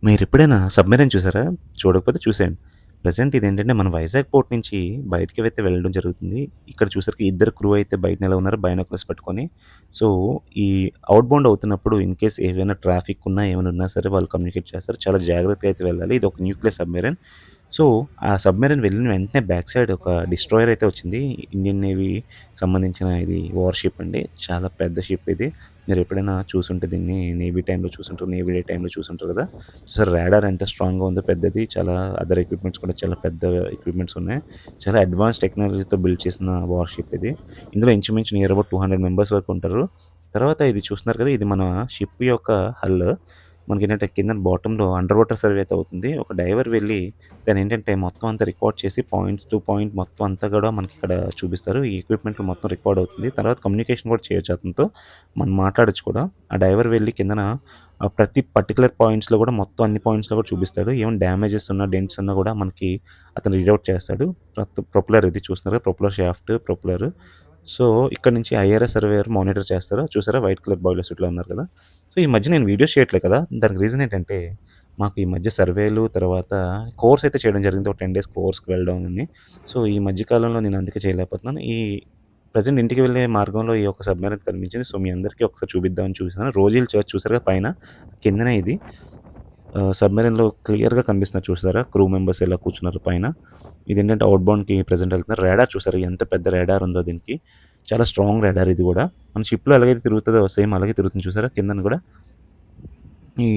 మీరెప్పుడైనా సబ్‌మెరైన్ చూసారా? చూడకపోతే చూసేయండి. ప్రెజెంట్ ఇదేంటంటే మన వైజాగ్ పోర్ట్ నుంచి బయటికైతే వెళ్ళడం జరుగుతుంది. ఇక్కడ చూసరికి ఇద్దరు క్రూ అయితే బయటనెలా ఉన్నారు బైనాక్యులర్స్ పట్టుకొని. సో, ఈ ఔట్‌బౌండ్ అవుతున్నప్పుడు ఇన్‌కేస్ ఏవైనా ట్రాఫిక్ ఉన్నా, ఏమైనా ఉన్నా సరే వాళ్ళు కమ్యూనికేట్ చేస్తారు. చాలా జాగ్రత్తగా అయితే వెళ్ళాలి. ఇదొక న్యూక్లియర్ సబ్‌మెరైన్. సో, ఆ సబ్‌మెరైన్ వెళ్ళిన వెంటనే బ్యాక్ సైడ్ ఒక డిస్ట్రాయర్ అయితే వచ్చింది. ఇండియన్ నేవీ సంబంధించిన ఇది వార్‌షిప్ అండి. చాలా పెద్ద షిప్ ఇది. మీరెప్పుడైనా చూసుంటే దీన్ని నేవీ టైమ్‌లో చూసుంటారు. నేవీ డే టైమ్‌లో చూసుంటారు కదా! చూసారా రాడార్ ఎంత స్ట్రాంగ్‌గా ఉందో పెద్దది. చాలా అదర్ ఎక్విప్‌మెంట్స్ కూడా చాలా పెద్ద ఎక్విప్‌మెంట్స్ ఉన్నాయి. చాలా అడ్వాన్స్ టెక్నాలజీతో బిల్డ్ చేసిన వార్‌షిప్ ఇది. ఇందులో ఇంచుమించు నియర్ అబౌట్ 200 మెంబర్స్ వరకు ఉంటారు. తర్వాత ఇది చూస్తున్నారు కదా! ఇది మన షిప్ యొక్క హల్. మనకేంటంటే కిందన బాటమ్‌లో అండర్ వాటర్ సర్వే అయితే అవుతుంది. ఒక డైవర్ వెళ్లి దాన్నేంటంటే మొత్తం అంతా రికార్డ్ చేసి పాయింట్ టు పాయింట్ మొత్తం అంతా కూడా మనకిక్కడ చూపిస్తారు. ఈ ఎక్విప్‌మెంట్‌లో మొత్తం రికార్డ్ అవుతుంది. తర్వాత కమ్యూనికేషన్ కూడా చేయొచ్చు అతనితో. మనం మాట్లాడొచ్చు కూడా. ఆ డైవర్ వెళ్లి కిందన ప్రతి పర్టిక్యులర్ పాయింట్స్‌లో కూడా మొత్తం అన్ని పాయింట్స్‌లో కూడా చూపిస్తాడు. ఏమైనా డ్యామేజెస్ ఉన్నా, డెంట్స్ ఉన్నా కూడా మనకి అతను రీడ్ ఔట్ చేస్తాడు. ప్రొపెల్లర్ ఇది చూస్తున్నారు కదా! Propeller shaft, propeller. సో, ఇక్కడ నుంచి ఐఆర్ఎస్ సర్వేయర్ మానిటర్ చేస్తారు. చూసారా వైట్ కలర్ బాయిలర్ సూట్‌లో ఉన్నారు కదా! సో, ఈ మధ్య నేను వీడియోస్ చేయట్లేదు కదా! దానికి రీజన్ ఏంటంటే, మాకు ఈ మధ్య సర్వేలు తర్వాత కోర్స్ అయితే చేయడం జరిగింది. ఒక 10 డేస్ కోర్స్‌కి వెళ్ళడం అని. సో, ఈ మధ్య కాలంలో నేను అందుకే చేయలేకపోతున్నాను. ప్రెజెంట్ ఇంటికి వెళ్ళే మార్గంలో ఈ యొక్క సబ్‌మెరైన్ కనిపించింది. సో, మీ అందరికీ ఒకసారి చూపిద్దామని చూసాను. రోజిల్ చర్చ్ చూసారుగా పైన కిందనే ఇది. సబ్‌మెరైన్‌లో క్లియర్‌గా కనిపిస్తున్నది చూసారా? క్రూ మెంబర్స్ ఎలా కూర్చున్నారు పైన. ఇదేంటంటే ఔట్‌బౌండ్‌కి ప్రెజెంట్ వెళ్తున్నారు. రాడార్ చూసారా ఎంత పెద్ద రాడార్ ఉందో దీనికి. చాలా స్ట్రాంగ్ రాడార్ ఇది గూడా. మన షిప్‌లో ఎలాగైతే తిరుగుతదో సేమ్ అలాగే తిరుగుతుంది చూసారా కిందన గూడా. ఈ